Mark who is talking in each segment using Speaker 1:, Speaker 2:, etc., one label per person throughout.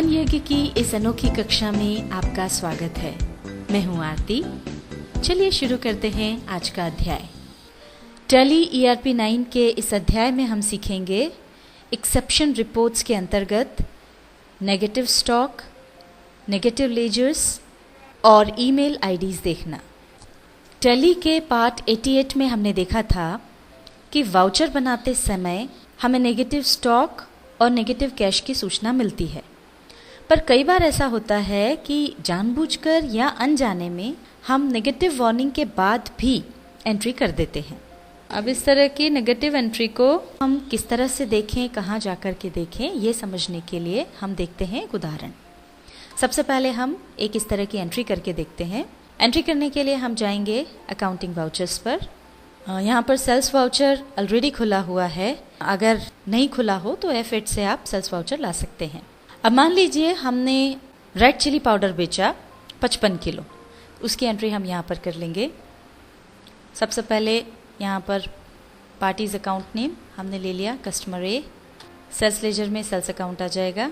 Speaker 1: ज्ञान यज्ञ की इस अनोखी कक्षा में आपका स्वागत है। मैं हूं आरती। चलिए शुरू करते हैं आज का अध्याय। टैली ERP 9 के इस अध्याय में हम सीखेंगे एक्सेप्शन रिपोर्ट्स के अंतर्गत नेगेटिव स्टॉक, नेगेटिव लेजर्स और ईमेल आईडीज देखना। टैली के पार्ट 88 में हमने देखा था कि वाउचर बनाते समय हमें नेगेटिव स्टॉक और नेगेटिव कैश की सूचना मिलती है, पर कई बार ऐसा होता है कि जानबूझकर या अनजाने में हम नेगेटिव वार्निंग के बाद भी एंट्री कर देते हैं। अब इस तरह की नेगेटिव एंट्री को हम किस तरह से देखें, कहाँ जाकर के देखें, ये समझने के लिए हम देखते हैं एक उदाहरण। सबसे पहले हम एक इस तरह की एंट्री करके देखते हैं। एंट्री करने के लिए हम जाएंगे अकाउंटिंग वाउचर्स पर। यहाँ पर सेल्स वाउचर ऑलरेडी खुला हुआ है। अगर नहीं खुला हो तो F8 से आप सेल्स वाउचर ला सकते हैं। अब मान लीजिए हमने रेड चिली पाउडर बेचा 55 किलो, उसकी एंट्री हम यहाँ पर कर लेंगे। सबसे पहले यहाँ पर पार्टीज अकाउंट नेम हमने ले लिया, कस्टमर A। सेल्स लेजर में सेल्स अकाउंट आ जाएगा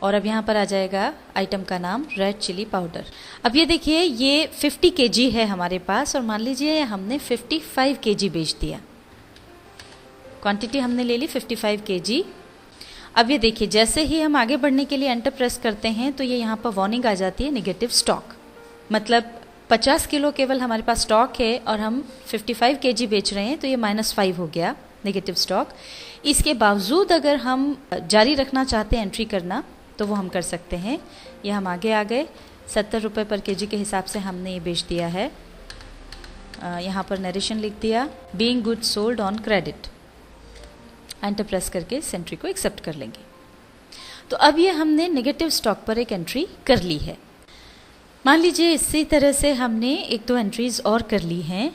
Speaker 1: और अब यहाँ पर आ जाएगा आइटम का नाम रेड चिली पाउडर। अब ये देखिए, ये 50 kg है हमारे पास और मान लीजिए हमने 55 kg बेच दिया। क्वांटिटी हमने ले ली 55 kg। अब ये देखिए, जैसे ही हम आगे बढ़ने के लिए एंटर प्रेस करते हैं तो ये यहाँ पर वार्निंग आ जाती है नेगेटिव स्टॉक। मतलब 50 किलो केवल हमारे पास स्टॉक है और हम 55 kg बेच रहे हैं, तो ये -5 हो गया नेगेटिव स्टॉक। इसके बावजूद अगर हम जारी रखना चाहते हैं एंट्री करना तो वो हम कर सकते हैं। ये हम आगे आ गए, 70 रुपये पर kg के हिसाब से हमने ये बेच दिया है। यहाँ पर नरेशन लिख दिया, being good sold on credit. Enter press करके इस एंट्री को एक्सेप्ट कर लेंगे। तो अब ये हमने नेगेटिव स्टॉक पर एक एंट्री कर ली है। मान लीजिए इसी तरह से हमने एक दो एंट्रीज और कर ली हैं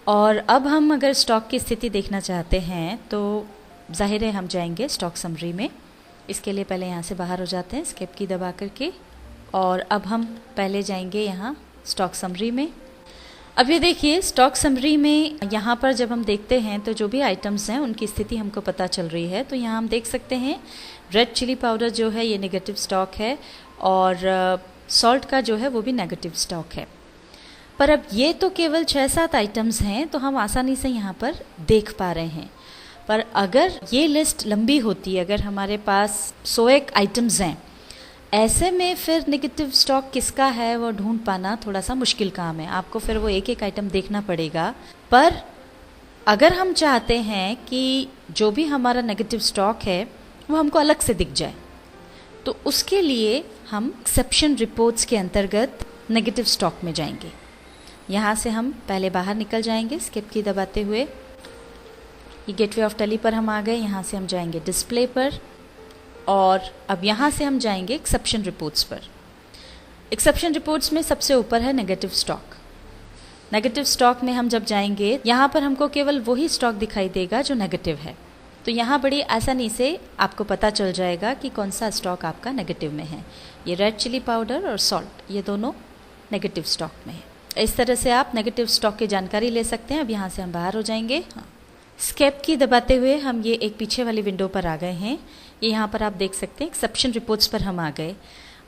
Speaker 1: और अब हम अगर स्टॉक की स्थिति देखना चाहते हैं तो जाहिर है हम जाएंगे स्टॉक समरी में। इसके लिए पहले यहाँ से बाहर हो जाते हैं एस्केप की दबा करके और अब हम पहले जाएंगे यहाँ स्टॉक समरी में। अब ये देखिए, स्टॉक समरी में यहाँ पर जब हम देखते हैं तो जो भी आइटम्स हैं उनकी स्थिति हमको पता चल रही है। तो यहाँ हम देख सकते हैं रेड चिली पाउडर जो है ये नेगेटिव स्टॉक है और सॉल्ट का जो है वो भी नेगेटिव स्टॉक है। पर अब ये तो केवल 6-7 आइटम्स हैं तो हम आसानी से यहाँ पर देख पा रहे हैं। पर अगर ये लिस्ट लंबी होती, अगर हमारे पास 101 आइटम्स हैं, ऐसे में फिर नेगेटिव स्टॉक किसका है वो ढूंढ पाना थोड़ा सा मुश्किल काम है। आपको फिर वो एक एक आइटम देखना पड़ेगा। पर अगर हम चाहते हैं कि जो भी हमारा नेगेटिव स्टॉक है वो हमको अलग से दिख जाए, तो उसके लिए हम एक्सेप्शन रिपोर्ट्स के अंतर्गत नेगेटिव स्टॉक में जाएंगे। यहाँ से हम पहले बाहर निकल जाएंगे स्किप की दबाते हुए। ये गेटवे ऑफ टैली पर हम आ गए। यहाँ से हम जाएंगे डिस्प्ले पर और अब यहाँ से हम जाएंगे एक्सेप्शन रिपोर्ट्स पर। एक्सेप्शन रिपोर्ट्स में सबसे ऊपर है नेगेटिव स्टॉक। नेगेटिव स्टॉक में हम जब जाएंगे यहाँ पर हमको केवल वही स्टॉक दिखाई देगा जो नेगेटिव है। तो यहाँ बड़ी आसानी से आपको पता चल जाएगा कि कौन सा स्टॉक आपका नेगेटिव में है। ये रेड चिली पाउडर और सॉल्ट ये दोनों नेगेटिव स्टॉक में है। इस तरह से आप नेगेटिव स्टॉक की जानकारी ले सकते हैं। अब यहाँ से हम बाहर हो जाएंगे। हाँ, स्केप की दबाते हुए हम ये एक पीछे वाली विंडो पर आ गए हैं। ये यहाँ पर आप देख सकते हैं एक्सेप्शन रिपोर्ट्स पर हम आ गए।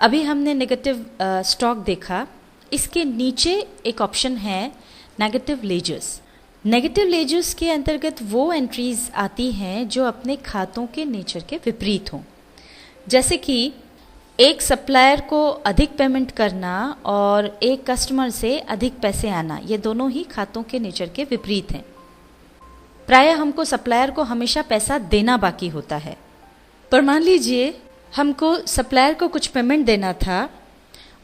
Speaker 1: अभी हमने नेगेटिव स्टॉक देखा। इसके नीचे एक ऑप्शन है नेगेटिव लेजर्स। नेगेटिव लेजर्स के अंतर्गत वो एंट्रीज आती हैं जो अपने खातों के नेचर के विपरीत हों। जैसे कि एक सप्लायर को अधिक पेमेंट करना और एक कस्टमर से अधिक पैसे आना, ये दोनों ही खातों के नेचर के विपरीत हैं। प्रायः हमको सप्लायर को हमेशा पैसा देना बाकी होता है, पर मान लीजिए हमको सप्लायर को कुछ पेमेंट देना था,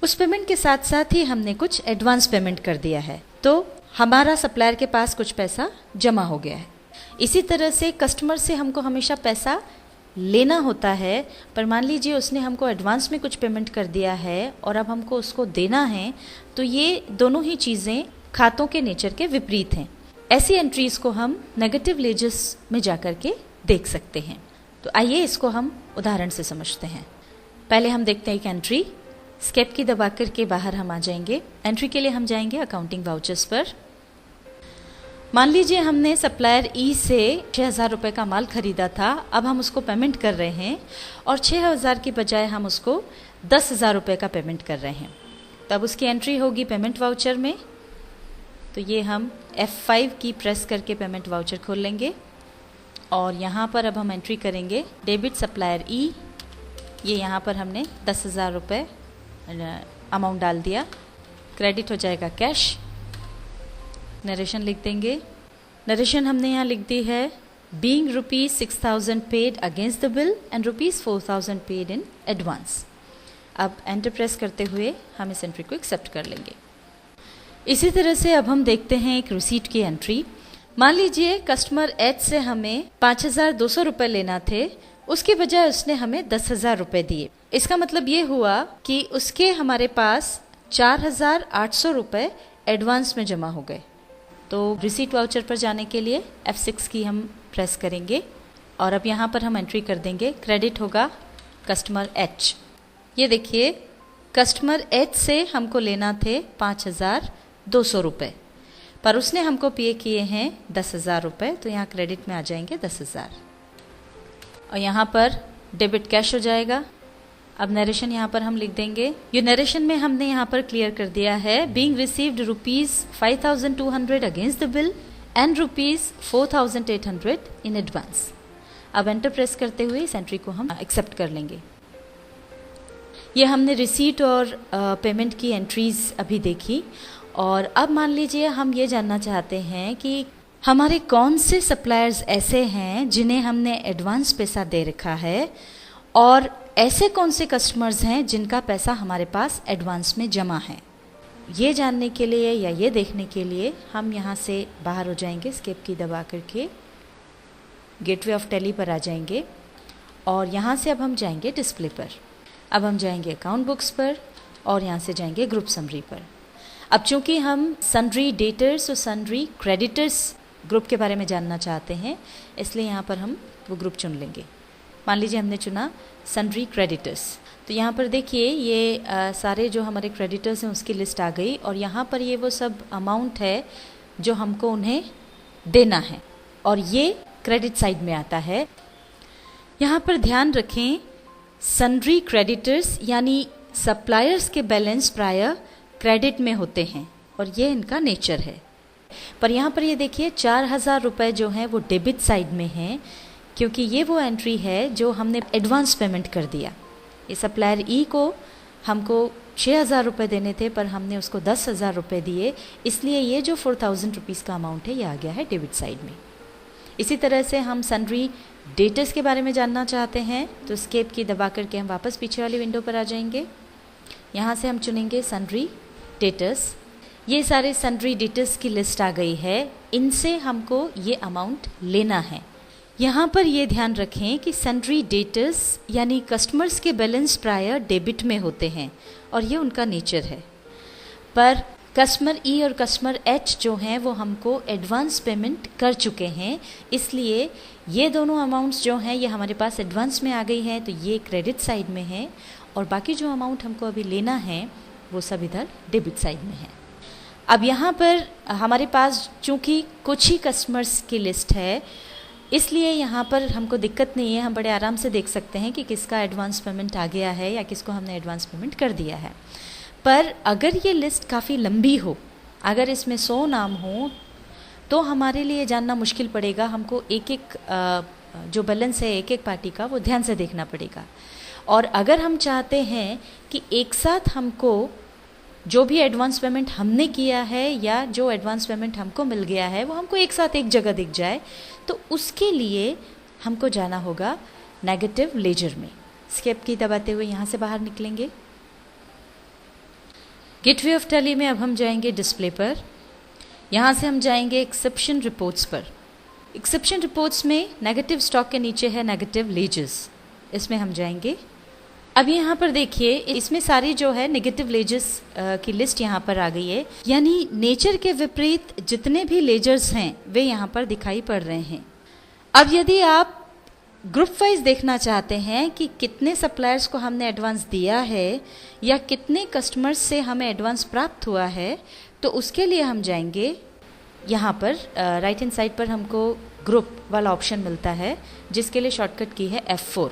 Speaker 1: उस पेमेंट के साथ साथ ही हमने कुछ एडवांस पेमेंट कर दिया है, तो हमारा सप्लायर के पास कुछ पैसा जमा हो गया है। इसी तरह से कस्टमर से हमको हमेशा पैसा लेना होता है, पर मान लीजिए उसने हमको एडवांस में कुछ पेमेंट कर दिया है और अब हमको उसको देना है, तो ये दोनों ही चीज़ें खातों के नेचर के विपरीत हैं। ऐसी एंट्रीज को हम नेगेटिव लेजर्स में जाकर के देख सकते हैं। तो आइए इसको हम उदाहरण से समझते हैं। पहले हम देखते हैं एक एंट्री। स्केप की दबा करके बाहर हम आ जाएंगे। एंट्री के लिए हम जाएंगे अकाउंटिंग वाउचर्स पर। मान लीजिए हमने सप्लायर ई से 6,000 रुपये का माल खरीदा था, अब हम उसको पेमेंट कर रहे हैं और 6,000 की बजाय हम उसको 10,000 रुपये का पेमेंट कर रहे हैं। तब उसकी एंट्री होगी पेमेंट वाउचर में। तो ये हम F5 की प्रेस करके पेमेंट वाउचर खोल लेंगे और यहाँ पर अब हम एंट्री करेंगे डेबिट सप्लायर ई। ये यहाँ पर हमने 10,000 रुपये अमाउंट डाल दिया। क्रेडिट हो जाएगा कैश। नरेशन लिख देंगे। नरेशन हमने यहाँ लिख दी है being ₹6,000 paid against the bill and ₹4,000 paid in advance. अब एंटर प्रेस करते हुए हम इस एंट्री को एक्सेप्ट कर लेंगे। इसी तरह से अब हम देखते हैं एक रिसीट की एंट्री। मान लीजिए कस्टमर एच से हमें 5,200 रुपये लेना थे, उसके बजाय उसने हमें 10,000 रुपये दिए। इसका मतलब ये हुआ कि उसके हमारे पास 4,800 रुपये एडवांस में जमा हो गए। तो रिसीट वाउचर पर जाने के लिए F6 की हम प्रेस करेंगे और अब यहाँ पर हम एंट्री कर देंगे। क्रेडिट होगा कस्टमर एच। ये देखिए कस्टमर एच से हमको लेना थे 5,200 रुपये, पर उसने हमको पे किए हैं 10,000 रुपये, तो यहाँ क्रेडिट में आ जाएंगे 10,000 और यहाँ पर डेबिट कैश हो जाएगा। अब नरेशन यहाँ पर हम लिख देंगे। ये नरेशन में हमने यहाँ पर क्लियर कर दिया है being received ₹5,200 against the bill and ₹4,800 in advance. अब एंटर प्रेस करते हुए इस एंट्री को हम एक्सेप्ट कर लेंगे। ये हमने रिसीट और पेमेंट की एंट्रीज अभी देखी और अब मान लीजिए हम ये जानना चाहते हैं कि हमारे कौन से सप्लायर्स ऐसे हैं जिन्हें हमने एडवांस पैसा दे रखा है और ऐसे कौन से कस्टमर्स हैं जिनका पैसा हमारे पास एडवांस में जमा है। ये जानने के लिए या ये देखने के लिए हम यहाँ से बाहर हो जाएंगे, एस्केप की दबा करके गेटवे ऑफ टैली पर आ जाएंगे और यहाँ से अब हम जाएंगे डिस्प्ले पर। अब हम जाएंगे अकाउंट बुक्स पर और यहाँ से जाएंगे ग्रुप समरी पर। अब चूंकि हम सन्ड्री डेटर्स और सन्ड्री क्रेडिटर्स ग्रुप के बारे में जानना चाहते हैं, इसलिए यहाँ पर हम वो ग्रुप चुन लेंगे। मान लीजिए हमने चुना सन्ड्री क्रेडिटर्स, तो यहाँ पर देखिए ये सारे जो हमारे क्रेडिटर्स हैं उसकी लिस्ट आ गई और यहाँ पर ये वो सब अमाउंट है जो हमको उन्हें देना है और ये क्रेडिट साइड में आता है। यहाँ पर ध्यान रखें सन्ड्री क्रेडिटर्स यानी सप्लायर्स के बैलेंस प्राय क्रेडिट में होते हैं और ये इनका नेचर है। पर यहाँ पर ये देखिए 4,000 रुपये जो हैं वो डेबिट साइड में हैं, क्योंकि ये वो एंट्री है जो हमने एडवांस पेमेंट कर दिया। ये सप्लायर ई को हमको 6,000 रुपये देने थे पर हमने उसको 10,000 रुपये दिए, इसलिए ये जो 4,000 रुपीज़ का अमाउंट है ये आ गया है डेबिट साइड में। इसी तरह से हम सन्ड्री डेटर्स के बारे में जानना चाहते हैं, तो एस्केप की दबा करके हम वापस पीछे वाली विंडो पर आ जाएंगे। यहाँ से हम चुनेंगे सन्ड्री डेटर्स। ये सारे सन्ड्री डेटर्स की लिस्ट आ गई है, इनसे हमको ये अमाउंट लेना है। यहाँ पर ये ध्यान रखें कि सन्ड्री डेटर्स यानी कस्टमर्स के बैलेंस प्राय डेबिट में होते हैं और ये उनका नेचर है। पर कस्टमर ई और कस्टमर एच जो हैं वो हमको एडवांस पेमेंट कर चुके हैं, इसलिए ये दोनों अमाउंट्स जो हैं ये हमारे पास एडवांस में आ गई हैं, तो ये क्रेडिट साइड में है और बाकी जो अमाउंट हमको अभी लेना है वो सब इधर डेबिट साइड में है। अब यहाँ पर हमारे पास चूँकि कुछ ही कस्टमर्स की लिस्ट है, इसलिए यहाँ पर हमको दिक्कत नहीं है, हम बड़े आराम से देख सकते हैं कि किसका एडवांस पेमेंट आ गया है या किसको हमने एडवांस पेमेंट कर दिया है। पर अगर ये लिस्ट काफ़ी लंबी हो, अगर इसमें 100 नाम हो, तो हमारे लिए जानना मुश्किल पड़ेगा। हमको एक एक जो बैलेंस है एक एक पार्टी का वो ध्यान से देखना पड़ेगा। और अगर हम चाहते हैं कि एक साथ हमको जो भी एडवांस पेमेंट हमने किया है या जो एडवांस पेमेंट हमको मिल गया है वो हमको एक साथ एक जगह दिख जाए, तो उसके लिए हमको जाना होगा नेगेटिव लेजर में। एस्केप की दबाते हुए यहाँ से बाहर निकलेंगे। गेटवे ऑफ टैली में अब हम जाएंगे डिस्प्ले पर। यहाँ से हम जाएंगे एक्सेप्शन रिपोर्ट्स पर। एक्सेप्शन रिपोर्ट्स में नेगेटिव स्टॉक के नीचे है नेगेटिव लेजर्स, इसमें हम जाएंगे। अब यहाँ पर देखिए इसमें सारी जो है नेगेटिव लेजर्स की लिस्ट यहाँ पर आ गई है, यानी नेचर के विपरीत जितने भी लेजर्स हैं वे यहाँ पर दिखाई पड़ रहे हैं। अब यदि आप ग्रुप वाइज देखना चाहते हैं कि कितने सप्लायर्स को हमने एडवांस दिया है या कितने कस्टमर्स से हमें एडवांस प्राप्त हुआ है, तो उसके लिए हम जाएंगे यहाँ पर राइट हैंड साइड पर हमको ग्रुप वाला ऑप्शन मिलता है, जिसके लिए शॉर्टकट की है F4।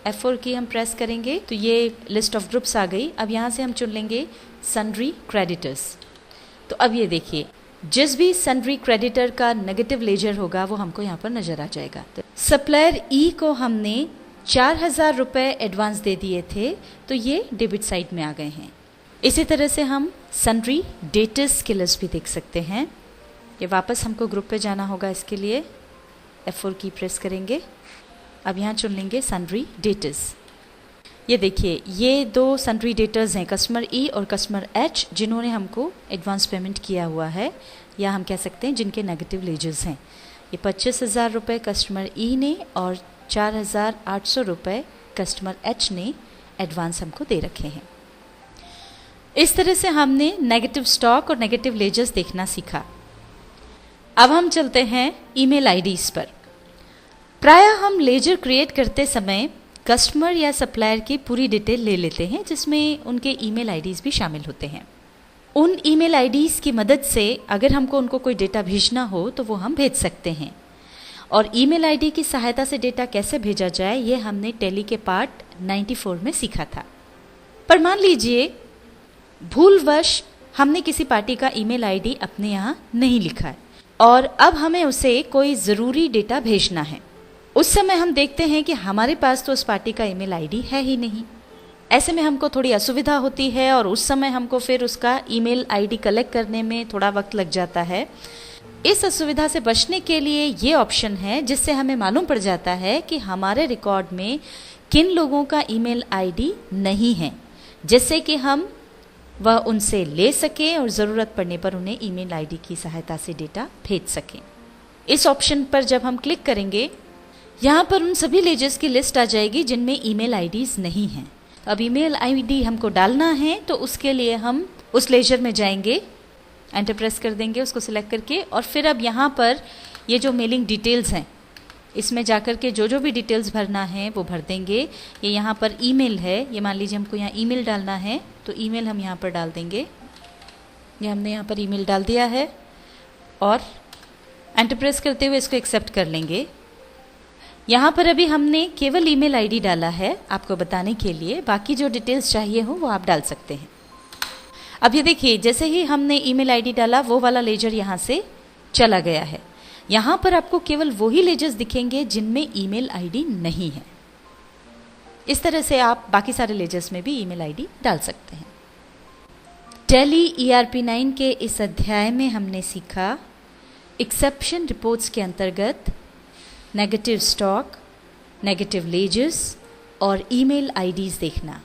Speaker 1: F4 की हम प्रेस करेंगे तो ये लिस्ट ऑफ ग्रुप्स आ गई। अब यहाँ से हम चुन लेंगे सन्ड्री क्रेडिटर्स। तो अब ये देखिए, जिस भी सन्ड्री क्रेडिटर का नेगेटिव लेजर होगा वो हमको यहाँ पर नजर आ जाएगा। तो सप्लायर ई को हमने 4000 रुपये एडवांस दे दिए थे, तो ये डेबिट साइड में आ गए हैं। इसी तरह से हम सन्ड्री डेटर्स की लिस्ट भी देख सकते हैं। ये वापस हमको ग्रुप पे जाना होगा, इसके लिए F4 की प्रेस करेंगे। अब यहाँ चुन लेंगे सन्ड्री डेटर्स। ये देखिए, ये दो सन्ड्री डेटर्स हैं, कस्टमर ई और कस्टमर एच, जिन्होंने हमको एडवांस पेमेंट किया हुआ है, या हम कह सकते हैं जिनके नेगेटिव लेजर्स हैं। ये 25,000 रुपये कस्टमर ई ने और 4,800 रुपये कस्टमर एच ने एडवांस हमको दे रखे हैं। इस तरह से हमने नेगेटिव स्टॉक और नेगेटिव लेजर्स देखना सीखा। अब हम चलते हैं ईमेल आईडीज पर। प्रायः हम लेजर क्रिएट करते समय कस्टमर या सप्लायर की पूरी डिटेल ले लेते हैं, जिसमें उनके ईमेल आईडीज भी शामिल होते हैं। उन ईमेल आईडीज की मदद से अगर हमको उनको कोई डेटा भेजना हो तो वो हम भेज सकते हैं। और ईमेल आईडी की सहायता से डेटा कैसे भेजा जाए, ये हमने टैली के पार्ट 94 में सीखा था। पर मान लीजिए भूलवश हमने किसी पार्टी का ईमेल आईडी अपने यहाँ नहीं लिखा है और अब हमें उसे कोई ज़रूरी डेटा भेजना है। उस समय हम देखते हैं कि हमारे पास तो उस पार्टी का ईमेल आईडी है ही नहीं। ऐसे में हमको थोड़ी असुविधा होती है और उस समय हमको फिर उसका ईमेल आईडी कलेक्ट करने में थोड़ा वक्त लग जाता है। इस असुविधा से बचने के लिए ये ऑप्शन है, जिससे हमें मालूम पड़ जाता है कि हमारे रिकॉर्ड में किन लोगों का ईमेल आईडी नहीं है, जिससे कि हम वह उनसे ले सकें और ज़रूरत पड़ने पर उन्हें ईमेल आईडी की सहायता से डेटा भेज सकें। इस ऑप्शन पर जब हम क्लिक करेंगे, यहाँ पर उन सभी लेजर्स की लिस्ट आ जाएगी जिनमें ईमेल आईडीज़ नहीं हैं। अब ईमेल आईडी हमको डालना है, तो उसके लिए हम उस लेजर में जाएंगे, एंटर प्रेस कर देंगे उसको सिलेक्ट करके, और फिर अब यहाँ पर ये जो मेलिंग डिटेल्स हैं, इसमें जाकर के जो भी डिटेल्स भरना है वो भर देंगे। ये यहाँ पर ईमेल है, ये मान लीजिए हमको यहाँ ईमेल डालना है, तो ईमेल हम यहाँ पर डाल देंगे। ये हमने यहाँ पर ईमेल डाल दिया है और एंटर प्रेस करते हुए इसको एक्सेप्ट कर लेंगे। यहाँ पर अभी हमने केवल ईमेल आईडी डाला है आपको बताने के लिए, बाकी जो डिटेल्स चाहिए हो वो आप डाल सकते हैं। अब ये देखिए, जैसे ही हमने ईमेल आईडी डाला वो वाला लेजर यहाँ से चला गया है। यहाँ पर आपको केवल वही लेजर्स दिखेंगे जिनमें ईमेल आईडी नहीं है। इस तरह से आप बाकी सारे लेजर्स में भी ईमेल आईडी डाल सकते हैं। टैली ERP 9 के इस अध्याय में हमने सीखा एक्सेप्शन रिपोर्ट्स के अंतर्गत नेगेटिव स्टॉक, नेगेटिव लेजर्स और ईमेल आईडीज देखना।